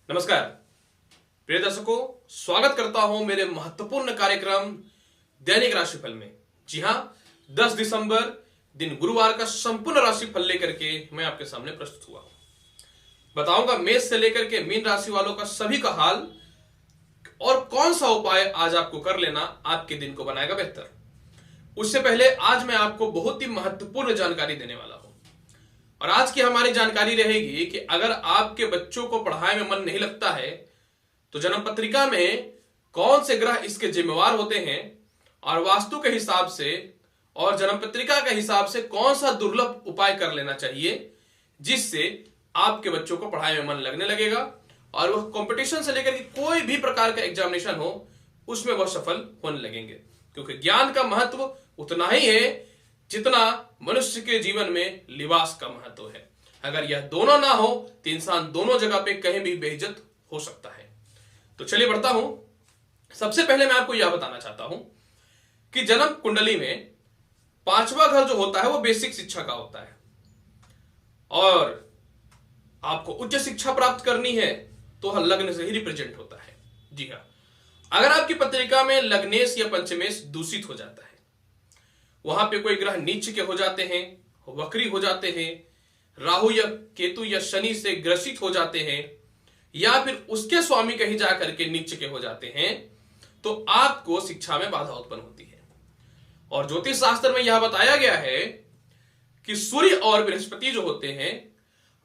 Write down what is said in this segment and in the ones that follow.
नमस्कार प्रिय दर्शकों, स्वागत करता हूं मेरे महत्वपूर्ण कार्यक्रम दैनिक राशिफल में। जी हां, 10 दिसंबर दिन गुरुवार का संपूर्ण राशिफल लेकर के मैं आपके सामने प्रस्तुत हुआ हूं। बताऊंगा मेष से लेकर के मीन राशि वालों का सभी का हाल और कौन सा उपाय आज आपको कर लेना आपके दिन को बनाएगा बेहतर। उससे पहले आज मैं आपको बहुत ही महत्वपूर्ण जानकारी देने वाला हूं और आज की हमारी जानकारी रहेगी कि अगर आपके बच्चों को पढ़ाई में मन नहीं लगता है तो जन्म पत्रिका में कौन से ग्रह इसके जिम्मेवार होते हैं और वास्तु के हिसाब से और जन्म पत्रिका के हिसाब से कौन सा दुर्लभ उपाय कर लेना चाहिए जिससे आपके बच्चों को पढ़ाई में मन लगने लगेगा और वह कंपटीशन से लेकर के कोई भी प्रकार का एग्जामिनेशन हो उसमें वह सफल होने लगेंगे। क्योंकि ज्ञान का महत्व उतना ही है जितना मनुष्य के जीवन में लिबास का महत्व है। अगर यह दोनों ना हो तो इंसान दोनों जगह पे कहीं भी बेइज्जत हो सकता है। तो चलिए बढ़ता हूं। सबसे पहले मैं आपको यह बताना चाहता हूं कि जन्म कुंडली में पांचवा घर जो होता है वो बेसिक शिक्षा का होता है और आपको उच्च शिक्षा प्राप्त करनी है तो वह लग्न से ही रिप्रेजेंट होता है। जी हाँ, अगर आपकी पत्रिका में लग्नेश या पंचमेश दूषित हो जाता है, वहां पे कोई ग्रह नीच के हो जाते हैं, वक्री हो जाते हैं, राहु या केतु या शनि से ग्रसित हो जाते हैं या फिर उसके स्वामी कहीं जाकर के नीच के हो जाते हैं तो आपको शिक्षा में बाधा उत्पन्न होती है। और ज्योतिष शास्त्र में यह बताया गया है कि सूर्य और बृहस्पति जो होते हैं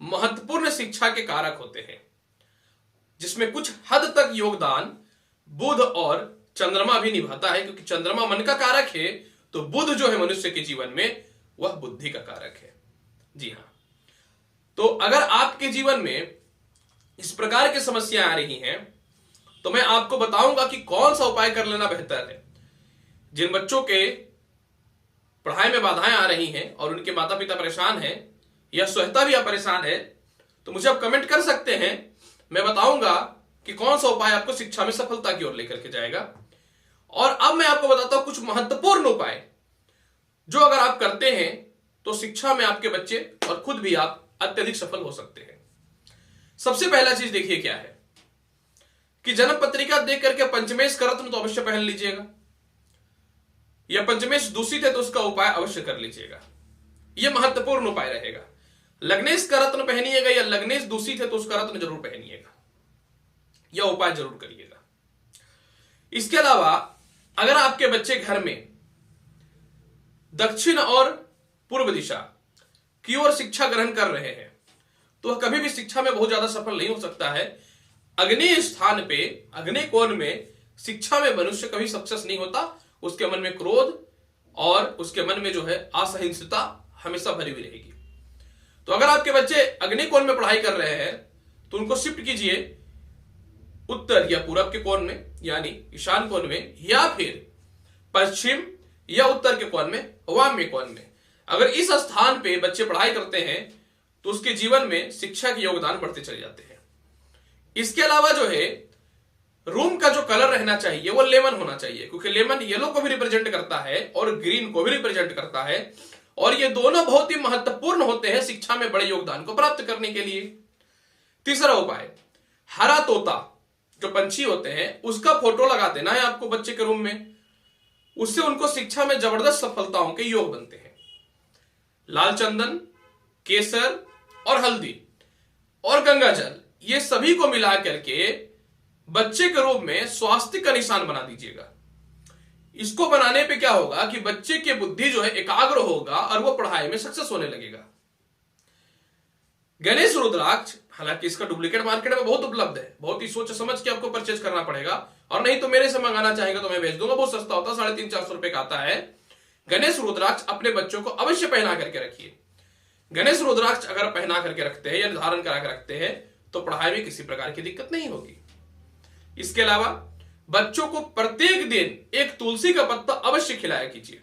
महत्वपूर्ण शिक्षा के कारक होते हैं, जिसमें कुछ हद तक योगदान बुध और चंद्रमा भी निभाता है। क्योंकि चंद्रमा मन का कारक है तो बुध जो है मनुष्य के जीवन में वह बुद्धि का कारक है। जी हां, तो अगर आपके जीवन में इस प्रकार की समस्याएं आ रही हैं तो मैं आपको बताऊंगा कि कौन सा उपाय कर लेना बेहतर है। जिन बच्चों के पढ़ाई में बाधाएं आ रही हैं और उनके माता पिता परेशान हैं या स्वतः भी आप परेशान है तो मुझे आप कमेंट कर सकते हैं। मैं बताऊंगा कि कौन सा उपाय आपको शिक्षा में सफलता की ओर लेकर के जाएगा। और अब मैं आपको बताता हूं कुछ महत्वपूर्ण उपाय जो अगर आप करते हैं तो शिक्षा में आपके बच्चे और खुद भी आप अत्यधिक सफल हो सकते हैं। सबसे पहला चीज देखिए क्या है कि जन्म पत्रिका देख करके पंचमेश का रत्न तो अवश्य पहन लीजिएगा या पंचमेश दूषित है तो उसका उपाय अवश्य कर लीजिएगा। यह महत्वपूर्ण उपाय रहेगा। लग्नेश का रत्न पहनिएगा या लग्नेश दूषित है तो उसका रत्न जरूर पहनिएगा, यह उपाय जरूर करिएगा। इसके अलावा अगर आपके बच्चे घर में दक्षिण और पूर्व दिशा की ओर शिक्षा ग्रहण कर रहे हैं तो वह कभी भी शिक्षा में बहुत ज्यादा सफल नहीं हो सकता है। अग्नि स्थान पे, अग्नि कोण में शिक्षा में मनुष्य कभी सक्सेस नहीं होता। उसके मन में क्रोध और उसके मन में जो है असहिष्णुता हमेशा भरी हुई रहेगी। तो अगर आपके बच्चे अग्नि कोण में पढ़ाई कर रहे हैं तो उनको शिफ्ट कीजिए उत्तर या पूरब के कोण में यानी ईशान कोण में या फिर पश्चिम या उत्तर के कोण में वामय कोण में। अगर इस स्थान पे बच्चे पढ़ाई करते हैं तो उसके जीवन में शिक्षा के योगदान बढ़ते चले जाते हैं। इसके अलावा जो है रूम का जो कलर रहना चाहिए वो लेमन होना चाहिए, क्योंकि लेमन येलो को भी रिप्रेजेंट करता है और ग्रीन को भी रिप्रेजेंट करता है और ये दोनों बहुत ही महत्वपूर्ण होते हैं शिक्षा में बड़े योगदान को प्राप्त करने के लिए। तीसरा उपाय, हरा तोता जो पंछी होते हैं उसका फोटो लगा देना है आपको बच्चे के रूम में। उससे उनको शिक्षा में जबरदस्त सफलताओं के योग बनते हैं। लाल चंदन, केसर और हल्दी और गंगा जल ये सभी को मिला करके बच्चे के रूप में स्वास्थ्य का निशान बना दीजिएगा। इसको बनाने पे क्या होगा कि बच्चे की बुद्धि जो है एकाग्र होगा और वो पढ़ाई में सक्सेस होने लगेगा। गणेश रुद्राक्ष, हालांकि इसका डुप्लीकेट मार्केट में बहुत उपलब्ध है, बहुत ही सोच समझ के आपको परचेज करना पड़ेगा और नहीं तो मेरे से मंगाना चाहेंगे तो मैं भेज दूंगा। बहुत सस्ता होता है, 350-400 रुपए का आता है। गणेश रुद्राक्ष अपने बच्चों को अवश्य पहना करके रखिए। गणेश रुद्राक्ष अगर पहना करके रखते हैं या धारण करा कर रखते हैं तो पढ़ाई में किसी प्रकार की दिक्कत नहीं होगी। इसके अलावा बच्चों को प्रत्येक दिन एक तुलसी का पत्ता अवश्य खिलाया कीजिए।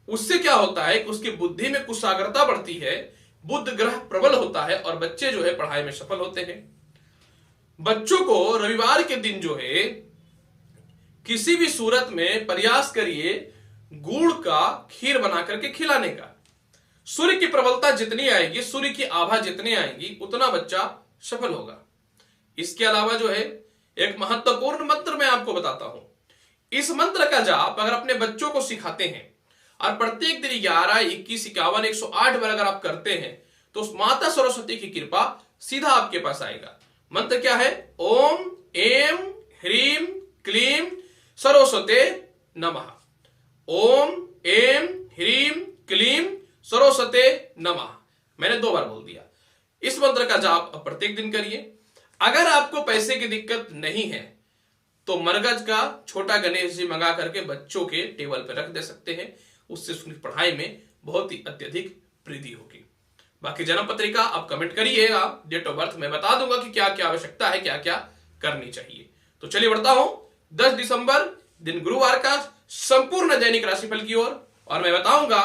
उससे क्या होता है कि उसकी बुद्धि में कुशाग्रता बढ़ती है, बुध ग्रह प्रबल होता है और बच्चे जो है पढ़ाई में सफल होते हैं। बच्चों को रविवार के दिन जो है किसी भी सूरत में प्रयास करिए गुड़ का खीर बना करके खिलाने का। सूर्य की प्रबलता जितनी आएगी, सूर्य की आभा जितनी आएगी उतना बच्चा सफल होगा। इसके अलावा जो है एक महत्वपूर्ण मंत्र मैं आपको बताता हूं। इस मंत्र का जाप अगर अपने बच्चों को सिखाते हैं और प्रत्येक दिन 11, 21, 51, 108 बार अगर आप करते हैं तो उस माता सरस्वती की कृपा सीधा आपके पास आएगा। मंत्र क्या है? ओम एम ह्रीम क्लीम सरस्वते नमः। ओम एम ह्रीम क्लीम सरस्वते नमः। मैंने 2 बार बोल दिया। इस मंत्र का जाप अब प्रत्येक दिन करिए। अगर आपको पैसे की दिक्कत नहीं है तो मरगज का छोटा गणेश जी मंगा करके बच्चों के टेबल पर रख दे सकते हैं। उससे उसकी पढ़ाई में बहुत ही अत्यधिक वृद्धि होगी। बाकी जन्म पत्रिका आप कमेंट करिएगा, डेट ऑफ बर्थ मैं बता दूंगा कि क्या क्या आवश्यकता है, क्या क्या करनी चाहिए। तो चलिए बढ़ता हूं 10 दिसंबर दिन गुरुवार का संपूर्ण दैनिक राशिफल की ओर और मैं बताऊंगा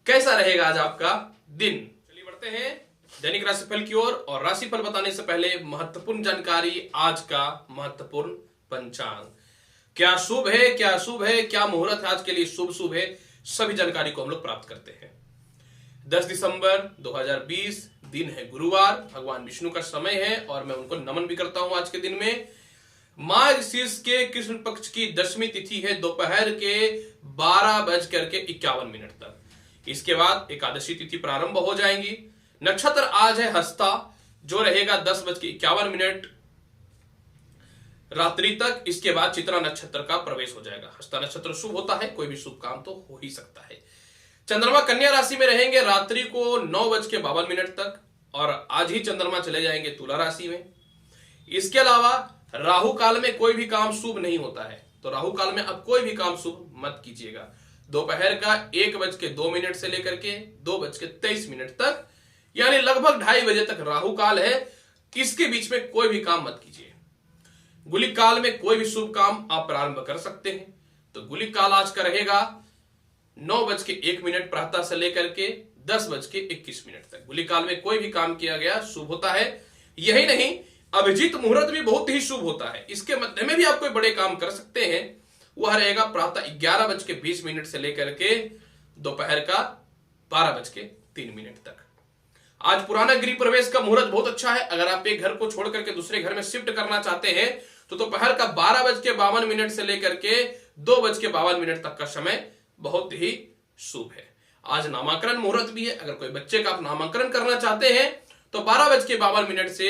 कैसा रहेगा आज आपका दिन। चलिए बढ़ते हैं दैनिक राशिफल की ओर और राशिफल बताने से पहले महत्वपूर्ण जानकारी, आज का महत्वपूर्ण पंचांग। क्या शुभ है, क्या अशुभ है, क्या मुहूर्त है आज के लिए शुभ है, सभी जानकारी को हम लोग प्राप्त करते हैं। 10 दिसंबर 2020 दिन है गुरुवार, भगवान विष्णु का समय है और मैं उनको नमन भी करता हूं। आज के दिन में माघ शीर्ष के कृष्ण पक्ष की 10वीं तिथि है दोपहर के 12:51 तक। इसके बाद एकादशी तिथि प्रारंभ हो जाएंगी। नक्षत्र आज है हस्ता, जो रहेगा 10:51 रात्रि तक। इसके बाद चित्रा नक्षत्र का प्रवेश हो जाएगा। हस्ता नक्षत्र शुभ होता है, कोई भी शुभ काम तो हो ही सकता है। चंद्रमा कन्या राशि में रहेंगे रात्रि को 9:52 तक और आज ही चंद्रमा चले जाएंगे तुला राशि में। इसके अलावा राहु काल में कोई भी काम शुभ नहीं होता है, तो राहु काल में अब कोई भी काम शुभ मत कीजिएगा। दोपहर का 1:02 से लेकर के 2:23 तक, यानी लगभग 2:30 बजे तक राहु काल है। इसके बीच में कोई भी काम मत कीजिए। गुलिक काल में कोई भी शुभ काम आप प्रारंभ कर सकते हैं। तो गुलिक काल आज का रहेगा 9:01 प्रातः से लेकर के 10:21 तक। गुलिक काल में कोई भी काम किया गया शुभ होता है। यही नहीं, अभिजीत मुहूर्त भी बहुत ही शुभ होता है। इसके मध्य में भी आप कोई बड़े काम कर सकते हैं। वह रहेगा प्रातः 11:20 से लेकर के दोपहर का 12:03 तक। आज पुराना गृह प्रवेश का मुहूर्त बहुत अच्छा है। अगर आप एक घर को छोड़ करके दूसरे घर में शिफ्ट करना चाहते हैं तो दोपहर का 12:52 से लेकर के 2:52 तक का समय बहुत ही शुभ है। आज नामांकन मुहूर्त भी है। अगर कोई बच्चे का आप नामांकन करना चाहते हैं तो 12:52 से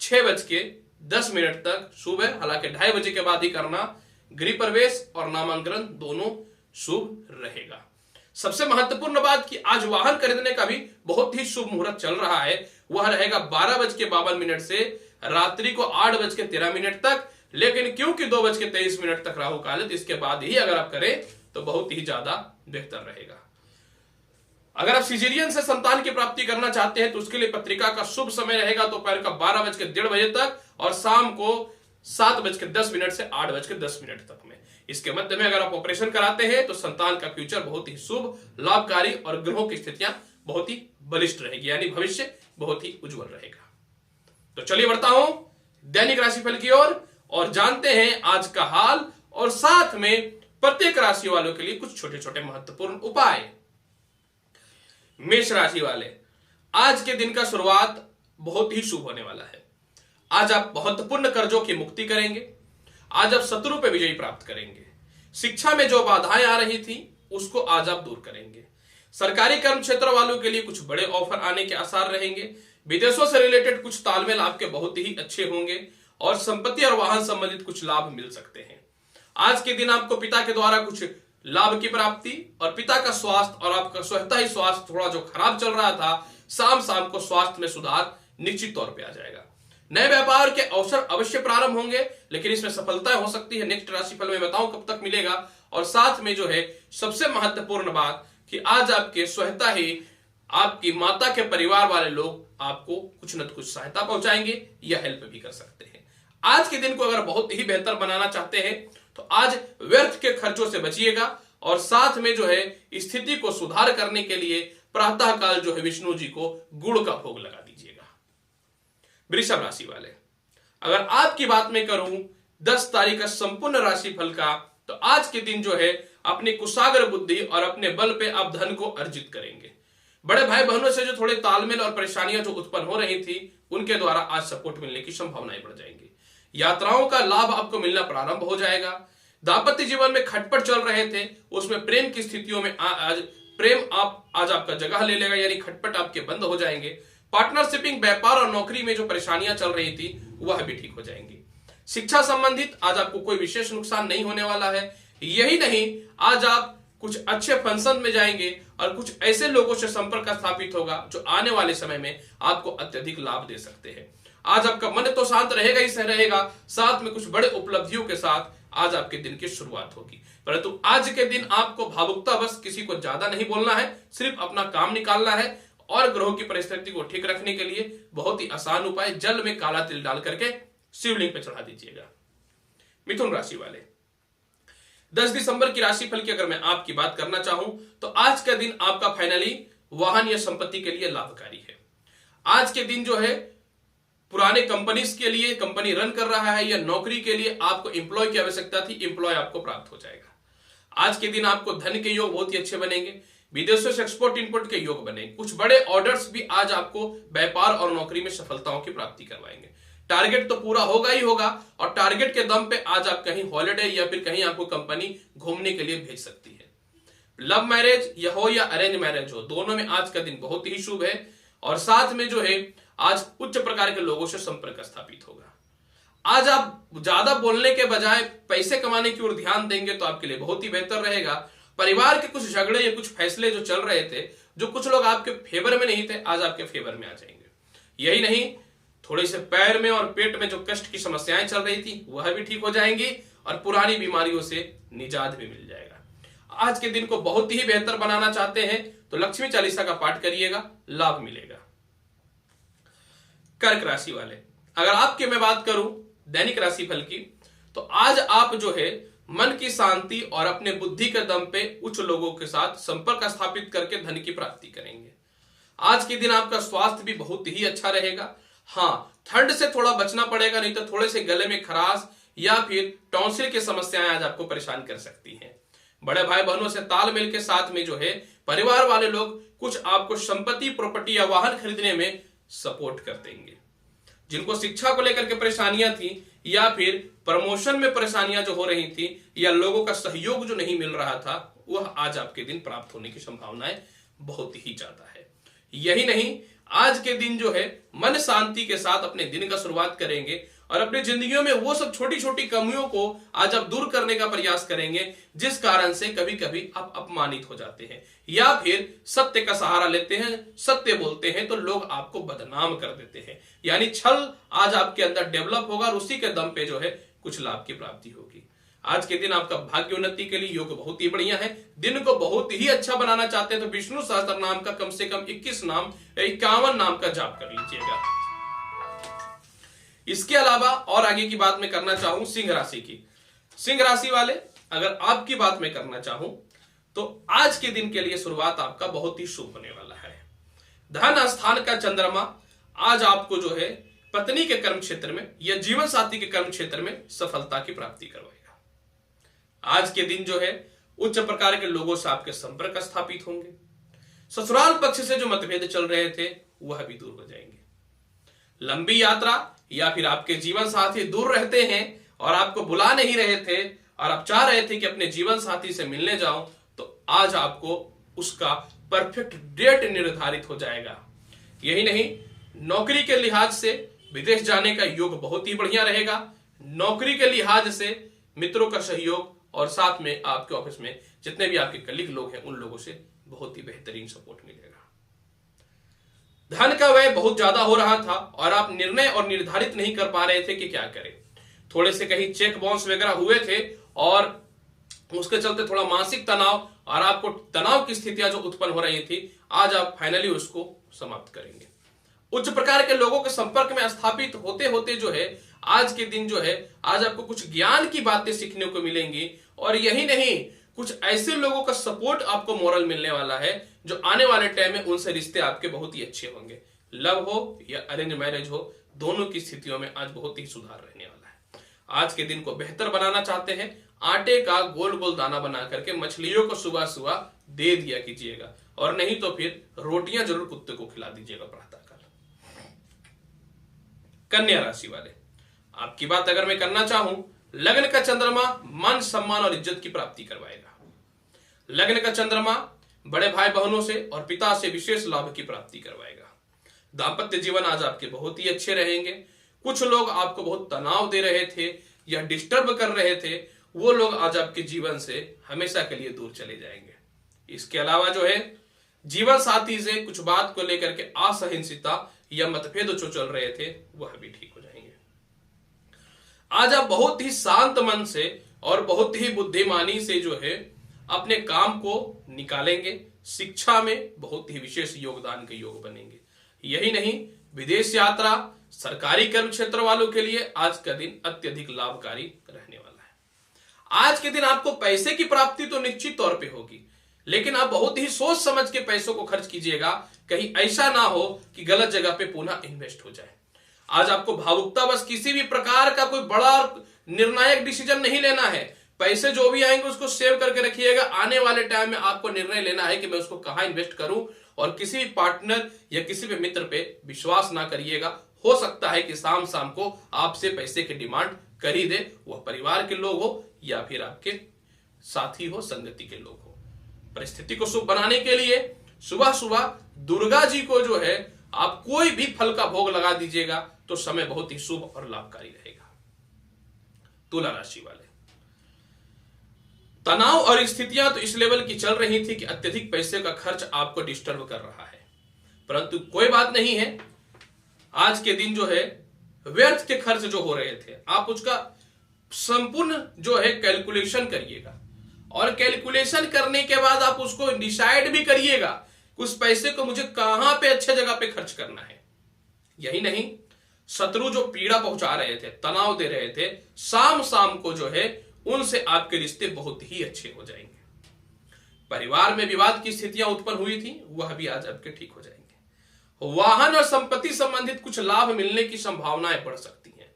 6:10 तक शुभ है। हालांकि 2:30 बजे के बाद ही करना। गृह प्रवेश और नामांकन दोनों शुभ रहेगा। सबसे महत्वपूर्ण बात कि आज वाहन खरीदने का भी बहुत ही शुभ मुहूर्त चल रहा है। वह रहेगा 12:52 से रात्रि को 8:13 तक। लेकिन क्योंकि 2:23 तक राहु काल है, तो इसके बाद ही अगर आप करें तो बहुत ही ज्यादा बेहतर रहेगा। अगर आप सिजेरियन से संतान की प्राप्ति करना चाहते हैं तो उसके लिए पत्रिका का शुभ समय रहेगा दोपहर का 12:1.5 बजे तक और शाम को 7:10 से 8:10 तक में। इसके मध्य में अगर आप ऑपरेशन कराते हैं तो संतान का फ्यूचर बहुत ही शुभ, लाभकारी और ग्रहों की स्थितियां बहुत ही बलिष्ठ रहेगी, यानी भविष्य बहुत ही उज्जवल रहेगा। तो चलिए बढ़ता हूं दैनिक राशिफल की ओर और जानते हैं आज का हाल और साथ में प्रत्येक राशि वालों के लिए कुछ छोटे छोटे महत्वपूर्ण उपाय। मेष राशि वाले, आज के दिन का शुरुआत बहुत ही शुभ होने वाला है। आज आप महत्वपूर्ण कर्जों की मुक्ति करेंगे। आज आप शत्रु पे विजय प्राप्त करेंगे। शिक्षा में जो बाधाएं आ रही थी उसको आज आप दूर करेंगे। सरकारी कर्म क्षेत्र वालों के लिए कुछ बड़े ऑफर आने के आसार रहेंगे। विदेशों से रिलेटेड कुछ तालमेल आपके बहुत ही अच्छे होंगे और संपत्ति और वाहन संबंधित कुछ लाभ मिल सकते हैं। आज के दिन आपको पिता के द्वारा कुछ लाभ की प्राप्ति और पिता का स्वास्थ्य और आपका स्वतः ही स्वास्थ्य थोड़ा जो खराब चल रहा था, शाम को स्वास्थ्य में सुधार निश्चित तौर पे आ जाएगा। नए व्यापार के अवसर अवश्य प्रारंभ होंगे, लेकिन इसमें सफलता हो सकती है। नेक्स्ट राशिफल में बताऊं कब तक मिलेगा। और साथ में जो है सबसे महत्वपूर्ण बात कि आज आपके स्वतः ही आपकी माता के परिवार वाले लोग आपको कुछ न कुछ सहायता पहुंचाएंगे या हेल्प भी कर सकते हैं। आज के दिन को अगर बहुत ही बेहतर बनाना चाहते हैं तो आज व्यर्थ के खर्चों से बचिएगा और साथ में जो है स्थिति को सुधार करने के लिए प्रातः काल जो है विष्णु जी को गुड़ का भोग लगा दीजिएगा। वृषभ राशि वाले, अगर आपकी बात में करूं 10 तारीख का संपूर्ण राशिफल का, तो आज के दिन जो है अपनी कुशाग्र बुद्धि और अपने बल पे आप धन को अर्जित करेंगे। बड़े भाई बहनों से जो थोड़े तालमेल और परेशानियां जो उत्पन्न हो रही थी उनके द्वारा आज सपोर्ट मिलने की संभावनाएं बढ़ जाएंगी। यात्राओं का लाभ आपको मिलना प्रारंभ हो जाएगा। दाम्पत्य जीवन में खटपट चल रहे थे, उसमें प्रेम की स्थितियों में आज प्रेम आज आपका जगह ले लेगा, यानी खटपट आपके बंद हो जाएंगे। पार्टनरशिपिंग, व्यापार और नौकरी में जो परेशानियां चल रही थी वह भी ठीक हो जाएंगी। शिक्षा संबंधित आज आपको कोई विशेष नुकसान नहीं होने वाला है। यही नहीं, आज आप कुछ अच्छे फंक्शन में जाएंगे और कुछ ऐसे लोगों से संपर्क स्थापित होगा जो आने वाले समय में आपको अत्यधिक लाभ दे सकते हैं। आज आपका मन तो शांत रहेगा ही रहेगा, साथ में कुछ बड़े उपलब्धियों के साथ आज आपके दिन की शुरुआत होगी। परंतु आज के दिन आपको भावुकता बस किसी को ज्यादा नहीं बोलना है, सिर्फ अपना काम निकालना है। और ग्रहों की परिस्थिति को ठीक रखने के लिए बहुत ही आसान उपाय, जल में काला तिल डाल करके शिवलिंग पे चढ़ा दीजिएगा। मिथुन राशि वाले 10 दिसंबर की राशिफल की अगर मैं आपकी बात करना चाहूं तो आज का दिन आपका फाइनली वाहन या संपत्ति के लिए लाभकारी है। आज के दिन जो है पुराने कंपनीज के लिए, कंपनी रन कर रहा है या नौकरी के लिए आपको एम्प्लॉय की आवश्यकता थी, एम्प्लॉय आपको प्राप्त हो जाएगा। आज के दिन आपको धन के योग बहुत ही अच्छे बनेंगे, विदेशों से एक्सपोर्ट इंपोर्ट के योग बनेंगे। कुछ बड़े ऑर्डर्स भी आज आपको व्यापार और नौकरी में सफलताओं की प्राप्ति करवाएंगे। टारगेट तो पूरा होगा ही होगा, और टारगेट के दम पे आज आप कहीं हॉलिडे या फिर कहीं आपको कंपनी घूमने के लिए भेज सकती है। लव मैरिज या हो या अरेंज मैरिज हो, दोनों में आज का दिन बहुत ही शुभ है। और साथ में जो है आज उच्च प्रकार के लोगों से संपर्क स्थापित होगा। आज आप ज्यादा बोलने के बजाय पैसे कमाने की ओर ध्यान देंगे तो आपके लिए बहुत ही बेहतर रहेगा। परिवार के कुछ झगड़े या कुछ फैसले जो चल रहे थे, जो कुछ लोग आपके फेवर में नहीं थे, आज आपके फेवर में आ जाएंगे। यही नहीं, थोड़े से पैर में और पेट में जो कष्ट की समस्याएं चल रही थी वह भी ठीक हो जाएंगी और पुरानी बीमारियों से निजात भी मिल जाएगा। आज के दिन को बहुत ही बेहतर बनाना चाहते हैं तो लक्ष्मी चालीसा का पाठ करिएगा, लाभ मिलेगा। कर्क राशि वाले, अगर आपकी मैं बात करूं दैनिक राशिफल की, तो आज आप जो है मन की शांति और अपने बुद्धि के दम पे उच्च लोगों के साथ संपर्क स्थापित करके धन की प्राप्ति करेंगे। आज के दिन आपका स्वास्थ्य भी बहुत ही अच्छा रहेगा। हाँ, ठंड से थोड़ा बचना पड़ेगा, नहीं तो थोड़े से गले में खराश या फिर टॉन्सिल की समस्याएं आज आपको परेशान कर सकती हैं। बड़े भाई बहनों से तालमेल के साथ में जो है परिवार वाले लोग कुछ आपको संपत्ति, प्रॉपर्टी या वाहन खरीदने में सपोर्ट कर देंगे। जिनको शिक्षा को लेकर के परेशानियां थी या फिर प्रमोशन में परेशानियां जो हो रही थी या लोगों का सहयोग जो नहीं मिल रहा था, वह आज आपके दिन प्राप्त होने की संभावनाएं बहुत ही ज्यादा है। यही नहीं, आज के दिन जो है मन शांति के साथ अपने दिन का शुरुआत करेंगे और अपनी जिंदगियों में वो सब छोटी छोटी कमियों को आज आप दूर करने का प्रयास करेंगे जिस कारण से कभी कभी आप अपमानित हो जाते हैं या फिर सत्य का सहारा लेते हैं, सत्य बोलते हैं तो लोग आपको बदनाम कर देते हैं। यानी छल आज आपके अंदर डेवलप होगा और उसी के दम पे जो है कुछ लाभ की प्राप्ति होगी। आज के दिन आपका भाग्य उन्नति के लिए योग बहुत ही बढ़िया है। दिन को बहुत ही अच्छा बनाना चाहते हैं तो विष्णु सहस्त्र नाम का कम से कम 21 नाम या 51 नाम का जाप कर लीजिएगा। इसके अलावा और आगे की बात मैं करना चाहूं सिंह राशि की। सिंह राशि वाले, अगर आपकी बात मैं करना चाहूं तो आज के दिन के लिए शुरुआत आपका बहुत ही शुभ होने वाला है। धन स्थान का चंद्रमा आज आपको जो है पत्नी के कर्म क्षेत्र में या जीवन साथी के कर्म क्षेत्र में सफलता की प्राप्ति करवाएगा। आज के दिन जो है उच्च प्रकार के लोगों से आपके संपर्क स्थापित होंगे। ससुराल पक्ष से जो मतभेद चल रहे थे वह भी दूर हो जाएंगे। लंबी यात्रा या फिर आपके जीवन साथी दूर रहते हैं और आपको बुला नहीं रहे थे और आप चाह रहे थे कि अपने जीवन साथी से मिलने जाओ, तो आज आपको उसका परफेक्ट डेट निर्धारित हो जाएगा। यही नहीं, नौकरी के लिहाज से विदेश जाने का योग बहुत ही बढ़िया रहेगा। नौकरी के लिहाज से मित्रों का सहयोग और साथ में आपके ऑफिस में जितने भी आपके कलीग लोग हैं उन लोगों से बहुत ही बेहतरीन सपोर्ट मिलेगा। धन का व्यय बहुत ज्यादा हो रहा था और आप निर्णय और निर्धारित नहीं कर पा रहे थे कि क्या करें। थोड़े से कहीं चेक बाउंस वगैरह हुए थे और उसके चलते थोड़ा मानसिक तनाव और आपको तनाव की स्थितियां जो उत्पन्न हो रही थी, आज आप फाइनली उसको समाप्त करेंगे। उच्च प्रकार के लोगों के संपर्क में स्थापित होते होते जो है आज के दिन जो है आज आपको कुछ ज्ञान की बातें सीखने को मिलेंगी। और यही नहीं, कुछ ऐसे लोगों का सपोर्ट आपको मोरल मिलने वाला है जो आने वाले टाइम में उनसे रिश्ते आपके बहुत ही अच्छे होंगे। लव हो या अरेंज मैरिज हो, दोनों की स्थितियों में आज बहुत ही सुधार रहने वाला है। आज के दिन को बेहतर बनाना चाहते हैं, आटे का गोल गोल दाना बना करके मछलियों को सुबह सुबह दे दिया कीजिएगा और नहीं तो फिर रोटियां जरूर कुत्ते को खिला दीजिएगा प्रातःकाल। कन्या राशि वाले, आपकी बात अगर मैं करना चाहूं, लग्न का चंद्रमा मान सम्मान और इज्जत की प्राप्ति करवाएगा। लग्न का चंद्रमा बड़े भाई बहनों से और पिता से विशेष लाभ की प्राप्ति करवाएगा। दाम्पत्य जीवन आज आपके बहुत ही अच्छे रहेंगे। कुछ लोग आपको बहुत तनाव दे रहे थे या डिस्टर्ब कर रहे थे, वो लोग आज आपके जीवन से हमेशा के लिए दूर चले जाएंगे। इसके अलावा जो है, जीवन साथी से कुछ बात को लेकर के असहिष्णुता या मतभेद जो चल रहे थे वह भी ठीक हो जाएंगे। आज आप बहुत ही शांत मन से और बहुत ही बुद्धिमानी से जो है अपने काम को निकालेंगे। शिक्षा में बहुत ही विशेष योगदान के योग बनेंगे। यही नहीं, विदेश यात्रा, सरकारी कर्म क्षेत्र वालों के लिए आज का दिन अत्यधिक लाभकारी रहने वाला है। आज के दिन आपको पैसे की प्राप्ति तो निश्चित तौर पे होगी, लेकिन आप बहुत ही सोच समझ के पैसों को खर्च कीजिएगा। कहीं ऐसा ना हो कि गलत जगह पे पुनः इन्वेस्ट हो जाए। आज आपको भावुकता बस किसी भी प्रकार का कोई बड़ा निर्णायक डिसीजन नहीं लेना है। पैसे जो भी आएंगे उसको सेव करके रखिएगा। आने वाले टाइम में आपको निर्णय लेना है कि मैं उसको कहां इन्वेस्ट करूं, और किसी भी पार्टनर या किसी भी मित्र पे विश्वास ना करिएगा। हो सकता है कि शाम शाम को आपसे पैसे की डिमांड कर ही दे, वह परिवार के लोग हो या फिर आपके साथी हो, संगति के लोग हो। परिस्थिति को शुभ बनाने के लिए सुबह सुबह दुर्गा जी को जो है आप कोई भी फल का भोग लगा दीजिएगा तो समय बहुत ही शुभ और लाभकारी रहेगा। तुला राशि वाले, तनाव और स्थितियां तो इस लेवल की चल रही थी कि अत्यधिक पैसे का खर्च आपको डिस्टर्ब कर रहा है, परंतु कोई बात नहीं है। आज के दिन जो है व्यर्थ के खर्च जो हो रहे थे, आप उसका संपूर्ण जो है कैलकुलेशन करिएगा, और कैलकुलेशन करने के बाद आप उसको डिसाइड भी करिएगा उस पैसे को मुझे कहां पे अच्छे जगह पे खर्च करना है। यही नहीं, शत्रु जो पीड़ा पहुंचा रहे थे, तनाव दे रहे थे, शाम शाम को जो है उनसे आपके रिश्ते बहुत ही अच्छे हो जाएंगे। परिवार में विवाद की स्थितियां उत्पन्न हुई थी, वह भी आज आपके ठीक हो जाएंगे। वाहन और संपत्ति संबंधित कुछ लाभ मिलने की संभावनाएं बढ़ सकती हैं।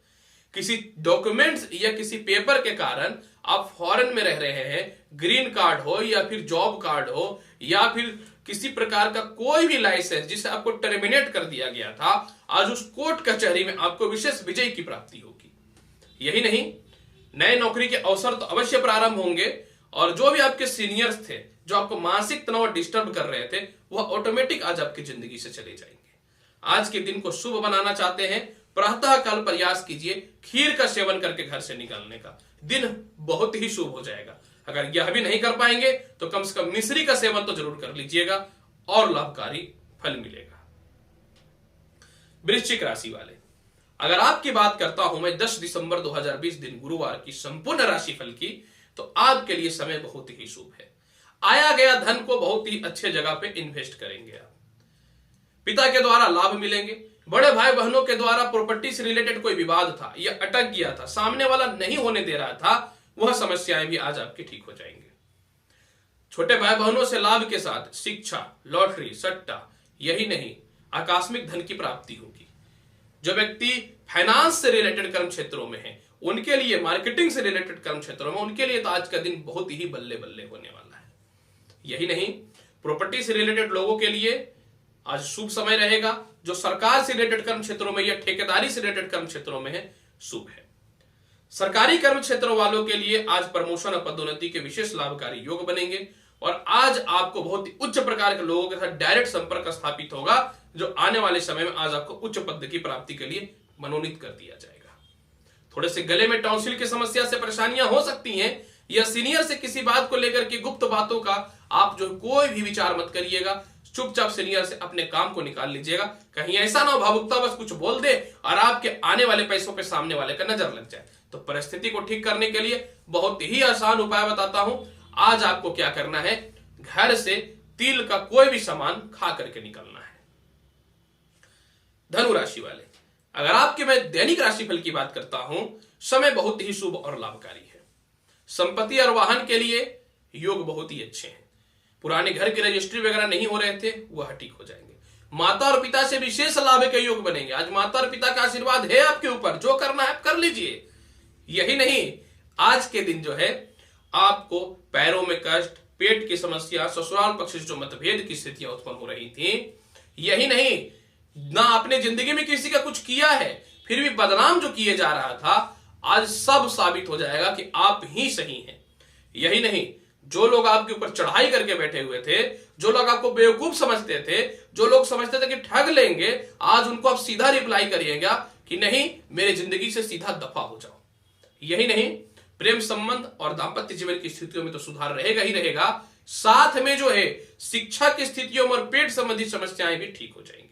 किसी डॉक्यूमेंट्स या किसी पेपर के कारण आप फॉरेन में रह रहे हैं, ग्रीन कार्ड हो या फिर जॉब कार्ड हो या फिर किसी प्रकार का कोई भी लाइसेंस जिसे आपको टर्मिनेट कर दिया गया था, आज उस कोर्ट कचहरी में आपको विशेष विजय की प्राप्ति होगी। यही नहीं, नए नौकरी के अवसर तो अवश्य प्रारंभ होंगे, और जो भी आपके सीनियर्स थे जो आपको मानसिक तनाव डिस्टर्ब कर रहे थे, वह ऑटोमेटिक आज आपकी जिंदगी से चले जाएंगे। आज के दिन को शुभ बनाना चाहते हैं, प्रातः काल प्रयास कीजिए खीर का सेवन करके घर से निकलने का, दिन बहुत ही शुभ हो जाएगा। अगर यह भी नहीं कर पाएंगे तो कम से कम मिश्री का सेवन तो जरूर कर लीजिएगा और लाभकारी फल मिलेगा। वृश्चिक राशि वाले, अगर आपकी बात करता हूं मैं 10 दिसंबर 2020 दिन गुरुवार की संपूर्ण राशिफल की, तो आपके लिए समय बहुत ही शुभ है। आया गया धन को बहुत ही अच्छे जगह पे इन्वेस्ट करेंगे आप। पिता के द्वारा लाभ मिलेंगे। बड़े भाई बहनों के द्वारा प्रॉपर्टी से रिलेटेड कोई विवाद था या अटक गया था, सामने वाला नहीं होने दे रहा था, वह समस्याएं भी आज आपकी ठीक हो जाएंगे। छोटे भाई बहनों से लाभ के साथ शिक्षा, लॉटरी, सट्टा, यही नहीं आकस्मिक धन की प्राप्ति होगी। जो व्यक्ति फाइनेंस से रिलेटेड कर्म क्षेत्रों में है उनके लिए, मार्केटिंग से रिलेटेड कर्म क्षेत्रों में उनके लिए तो आज का दिन बहुत ही बल्ले बल्ले होने वाला है। यही नहीं, प्रॉपर्टी से रिलेटेड लोगों के लिए आज शुभ समय रहेगा। जो सरकार से रिलेटेड कर्म क्षेत्रों में या ठेकेदारी से रिलेटेड कर्म क्षेत्रों में है, शुभ है। सरकारी कर्म क्षेत्रों वालों के लिए आज प्रमोशन और पदोन्नति के विशेष लाभकारी योग बनेंगे, और आज आपको बहुत ही उच्च प्रकार के लोगों के साथ डायरेक्ट संपर्क स्थापित होगा, जो आने वाले समय में आज आपको उच्च पद की प्राप्ति के लिए मनोनीत कर दिया जाएगा। थोड़े से गले में टॉन्सिल की समस्या से परेशानियां हो सकती हैं, या सीनियर से किसी बात को लेकर के गुप्त बातों का आप जो कोई भी विचार मत करिएगा, चुपचाप सीनियर से अपने काम को निकाल लीजिएगा। कहीं ऐसा ना हो भावुकता बस कुछ बोल दे और आपके आने वाले पैसों पे सामने वाले का नजर लग जाए। तो परिस्थिति को ठीक करने के लिए बहुत ही आसान उपाय बताता हूं। आज आपको क्या करना है, घर से तिल का कोई भी सामान खा करके निकलना है। धनु राशि वाले, अगर आपके मैं दैनिक राशिफल की बात करता हूं, समय बहुत ही शुभ और लाभकारी है। संपत्ति और वाहन के लिए योग बहुत ही अच्छे हैं। पुराने घर की रजिस्ट्री वगैरह नहीं हो रहे थे, वह ठीक हो जाएंगे। माता और पिता से विशेष लाभ के योग बनेंगे। आज माता और पिता का आशीर्वाद है आपके ऊपर, जो करना है आप कर लीजिए। यही नहीं, आज के दिन जो है आपको पैरों में कष्ट, पेट की समस्या, ससुराल पक्ष से जो मतभेद की स्थितियां उत्पन्न हो रही थी, यही नहीं, ना आपने जिंदगी में किसी का कुछ किया है, फिर भी बदनाम जो किए जा रहा था, आज सब साबित हो जाएगा कि आप ही सही हैं। यही नहीं, जो लोग आपके ऊपर चढ़ाई करके बैठे हुए थे, जो लोग आपको बेवकूफ समझते थे, जो लोग समझते थे कि ठग लेंगे, आज उनको आप सीधा रिप्लाई करिएगा कि नहीं, मेरे जिंदगी से सीधा दफा हो जाओ। यही नहीं, प्रेम संबंध और दाम्पत्य जीवन की स्थितियों में तो सुधार रहेगा ही रहेगा, साथ में जो है शिक्षा की स्थितियों में और पेट संबंधी समस्याएं भी ठीक हो जाएंगी।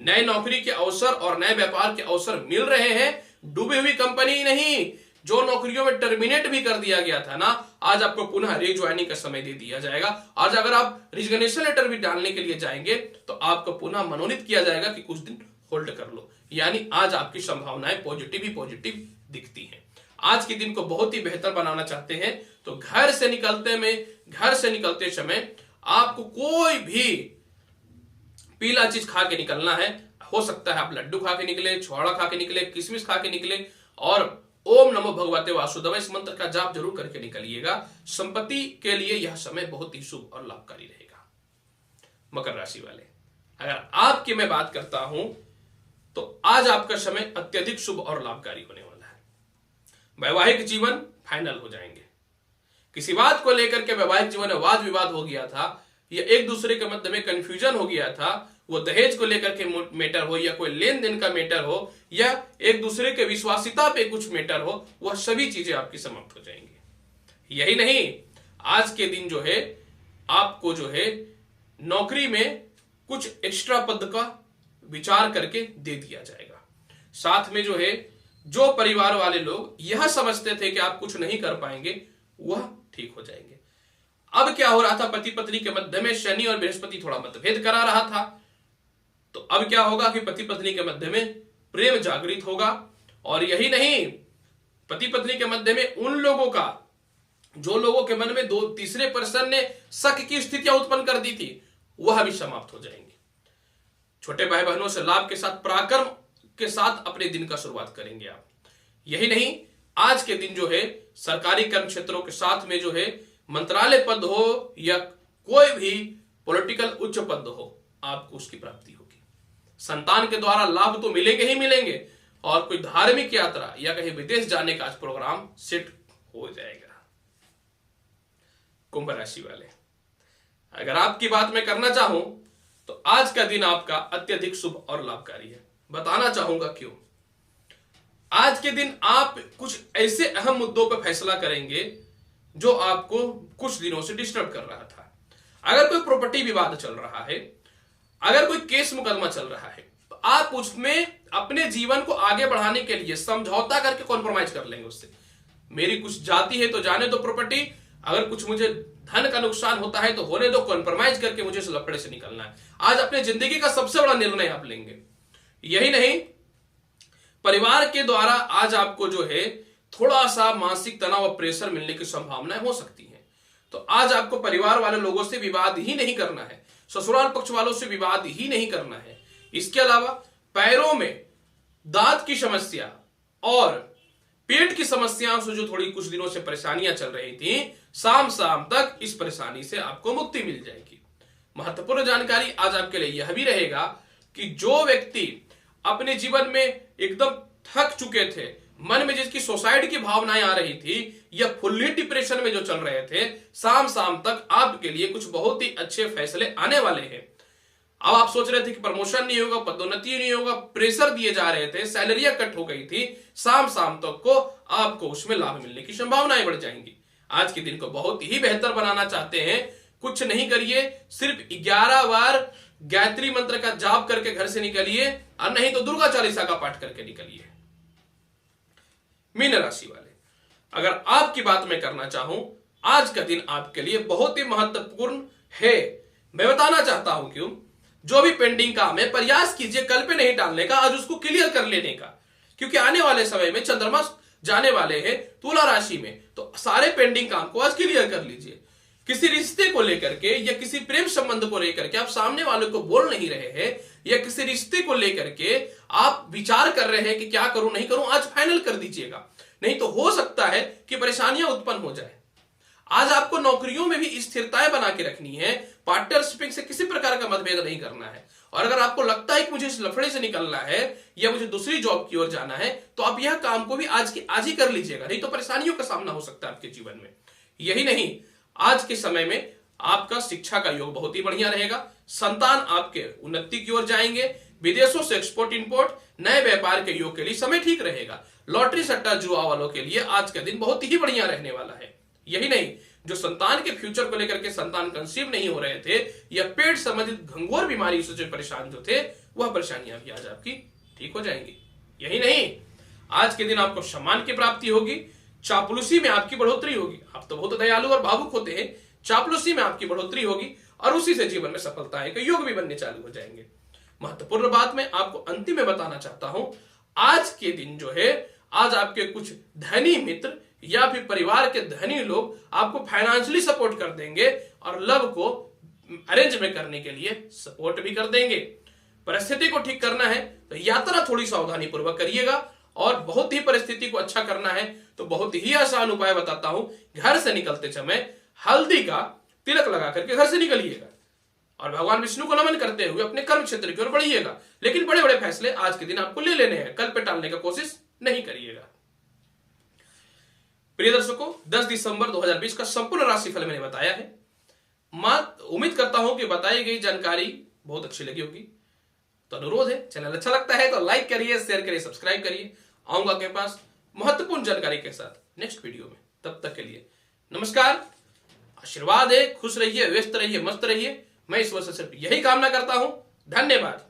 नए नौकरी के अवसर और नए व्यापार के अवसर मिल रहे हैं। डूबी हुई कंपनी नहीं, जो नौकरियों में टर्मिनेट भी कर दिया गया था ना, आज आपको पुनः रिज्वाइनिंग का समय दे दिया जाएगा। आज अगर आप रिजिग्नेशन लेटर भी डालने के लिए जाएंगे तो आपको पुनः मनोनीत किया जाएगा कि कुछ दिन होल्ड कर लो। यानी आज आपकी संभावनाएं पॉजिटिव ही पॉजिटिव दिखती हैं। आज के दिन को बहुत ही बेहतर बनाना चाहते हैं तो घर से निकलते समय आपको कोई भी पीला चीज खा के निकलना है। हो सकता है आप लड्डू खा के निकले, छोड़ा खा के निकले, किशमिश खा के निकले, और ओम नमो भगवते वासुदेवाय इस मंत्र का जाप जरूर करके निकलिएगा। संपत्ति के लिए यह समय बहुत ही शुभ और लाभकारी रहेगा। मकर राशि वाले, अगर आपकी मैं बात करता हूं तो आज आपका समय अत्यधिक शुभ और लाभकारी होने वाला है। वैवाहिक जीवन फाइनल हो जाएंगे। किसी बात को लेकर के वैवाहिक जीवन में वाद विवाद हो गया था या एक दूसरे के मध्य में कंफ्यूजन हो गया था, वो दहेज को लेकर के मैटर हो या कोई लेन देन का मैटर हो या एक दूसरे के विश्वासिता पे कुछ मैटर हो, वह सभी चीजें आपकी समाप्त हो जाएंगी। यही नहीं, आज के दिन जो है आपको जो है नौकरी में कुछ एक्स्ट्रा पद का विचार करके दे दिया जाएगा। साथ में जो है जो परिवार वाले लोग यह समझते थे कि आप कुछ नहीं कर पाएंगे, वह ठीक हो जाएंगे। अब क्या हो रहा था, पति पत्नी के मध्य में शनि और बृहस्पति थोड़ा मतभेद करा रहा था, तो अब क्या होगा कि पति पत्नी के मध्य में प्रेम जागृत होगा। और यही नहीं, पति पत्नी के मध्य में उन लोगों का, जो लोगों के मन में दो तीसरे पर्सन ने शक की स्थितियां उत्पन्न कर दी थी, वह भी समाप्त हो जाएंगी। छोटे भाई बहनों से लाभ के साथ पराक्रम के साथ अपने दिन का शुरुआत करेंगे आप। यही नहीं, आज के दिन जो है सरकारी कर्म क्षेत्रों के साथ में जो है मंत्रालय पद हो या कोई भी पॉलिटिकल उच्च पद हो, आपको उसकी प्राप्ति होगी। संतान के द्वारा लाभ तो मिलेंगे ही मिलेंगे, और कोई धार्मिक यात्रा या कहीं विदेश जाने का आज प्रोग्राम सेट हो जाएगा। कुंभ राशि वाले, अगर आपकी बात मैं करना चाहूं तो आज का दिन आपका अत्यधिक शुभ और लाभकारी है। बताना चाहूंगा क्यों। आज के दिन आप कुछ ऐसे अहम मुद्दों पर फैसला करेंगे जो आपको कुछ दिनों से डिस्टर्ब कर रहा था। अगर कोई प्रॉपर्टी विवाद चल रहा है, अगर कोई केस मुकदमा चल रहा है, तो आप उसमें अपने जीवन को आगे बढ़ाने के लिए समझौता करके कॉम्प्रोमाइज कर लेंगे उससे। मेरी कुछ जाती है तो जाने दो प्रॉपर्टी, अगर कुछ मुझे धन का नुकसान होता है तो होने दो, कॉम्प्रोमाइज करके मुझे इस लफड़े से निकलना है। आज अपने जिंदगी का सबसे बड़ा निर्णय आप लेंगे। यही नहीं, परिवार के द्वारा आज आपको जो है थोड़ा सा मानसिक तनाव और प्रेशर मिलने की संभावनाएं हो सकती हैं। तो आज आपको परिवार वाले लोगों से विवाद ही नहीं करना है, ससुराल पक्ष वालों से विवाद ही नहीं करना है। इसके अलावा पैरों में दांत की समस्या और पेट की समस्याओं से जो थोड़ी कुछ दिनों से परेशानियां चल रही थी, शाम तक इस परेशानी से आपको मुक्ति मिल जाएगी। महत्वपूर्ण जानकारी आज आपके लिए यह भी रहेगा कि जो व्यक्ति अपने जीवन में एकदम थक चुके थे, मन में जिसकी सुसाइड की भावनाएं आ रही थी या फुल्ली डिप्रेशन में जो चल रहे थे, शाम तक आपके लिए कुछ बहुत ही अच्छे फैसले आने वाले हैं। अब आप सोच रहे थे कि प्रमोशन नहीं होगा, पदोन्नति नहीं होगा, प्रेशर दिए जा रहे थे, सैलरियां कट हो गई थी, शाम तक को आपको उसमें लाभ मिलने की संभावनाएं बढ़ जाएंगी। आज के दिन को बहुत ही बेहतर बनाना चाहते हैं, कुछ नहीं करिए, सिर्फ 11 बार गायत्री मंत्र का जाप करके घर से निकलिए, और नहीं तो दुर्गा चालीसा का पाठ करके निकलिए। मीन राशि वाले, अगर आपकी बात मैं करना चाहूं, आज का दिन आपके लिए बहुत ही महत्वपूर्ण है। मैं बताना चाहता हूं क्यों। जो भी पेंडिंग काम है, प्रयास कीजिए कल पे नहीं डालने का, आज उसको क्लियर कर लेने का, क्योंकि आने वाले समय में चंद्रमा जाने वाले हैं तुला राशि में, तो सारे पेंडिंग काम को आज क्लियर कर लीजिए। किसी रिश्ते को लेकर के या किसी प्रेम संबंध को लेकर के आप सामने वाले को बोल नहीं रहे हैं, या किसी रिश्ते को लेकर के आप विचार कर रहे हैं कि क्या करूं नहीं करूं, आज फाइनल कर दीजिएगा, नहीं तो हो सकता है कि परेशानियां उत्पन्न हो जाए। आज आपको नौकरियों में भी स्थिरताएं बना के रखनी है, पार्टनरशिप से किसी प्रकार का मतभेद नहीं करना है। और अगर आपको लगता है कि मुझे इस लफड़े से निकलना है या मुझे दूसरी जॉब की ओर जाना है, तो आप यह काम को भी आज ही कर लीजिएगा, नहीं तो परेशानियों का सामना हो सकता है आपके जीवन में। यही नहीं, आज के समय में आपका शिक्षा का योग बहुत ही बढ़िया रहेगा, संतान आपके उन्नति की ओर जाएंगे, विदेशों से एक्सपोर्ट इंपोर्ट, नए व्यापार के योग के लिए समय ठीक रहेगा। लॉटरी सट्टा जुआ वालों के लिए आज का दिन बहुत ही बढ़िया रहने वाला है। यही नहीं, जो संतान के फ्यूचर को लेकर के संतान कंसीव नहीं हो रहे थे या पेट संबंधित घंघोर बीमारी से जो परेशान जो थे, वह परेशानियां भी आज आपकी ठीक हो जाएंगी। यही नहीं, आज के दिन आपको सम्मान की प्राप्ति होगी, चापलूसी में आपकी बढ़ोतरी होगी। आप तो बहुत दयालु और भावुक होते हैं, चापलूसी में आपकी बढ़ोतरी होगी और उसी से जीवन में सफलताएं के योग भी बनने चालू हो जाएंगे। महत्वपूर्ण बात मैं आपको अंतिम में बताना चाहता हूं, आज के दिन जो है, आज आपके कुछ धनी मित्र या फिर परिवार के धनी लोग आपको फाइनेंशियली सपोर्ट कर देंगे और लव को अरेंज में करने के लिए सपोर्ट भी कर देंगे। परिस्थिति को ठीक करना है तो यात्रा थोड़ी सावधानी पूर्वक करिएगा, और बहुत ही परिस्थिति को अच्छा करना है तो बहुत ही आसान उपाय बताता हूं। घर से निकलते समय हल्दी का तिलक लगा करके घर से निकलिएगा और भगवान विष्णु को नमन करते हुए अपने कर्म क्षेत्र की ओर बढ़िएगा। लेकिन बड़े बड़े फैसले आज के दिन आपको ले लेने हैं, कल पे टालने का कोशिश नहीं करिएगा। प्रिय दर्शकों, 10 दिसंबर 2020 का संपूर्ण राशिफल मैंने बताया है। उम्मीद करता हूं कि बताई गई जानकारी बहुत अच्छी लगी होगी। तो अनुरोध है, चैनल अच्छा लगता है तो लाइक करिए, शेयर करिए, सब्सक्राइब करिए। आऊंगा आपके पास महत्वपूर्ण जानकारी के साथ नेक्स्ट वीडियो में। तब तक के लिए नमस्कार, आशीर्वाद है, खुश रहिए, व्यस्त रहिए, मस्त रहिए। मैं ईश्वर से सिर्फ यही कामना करता हूं। धन्यवाद।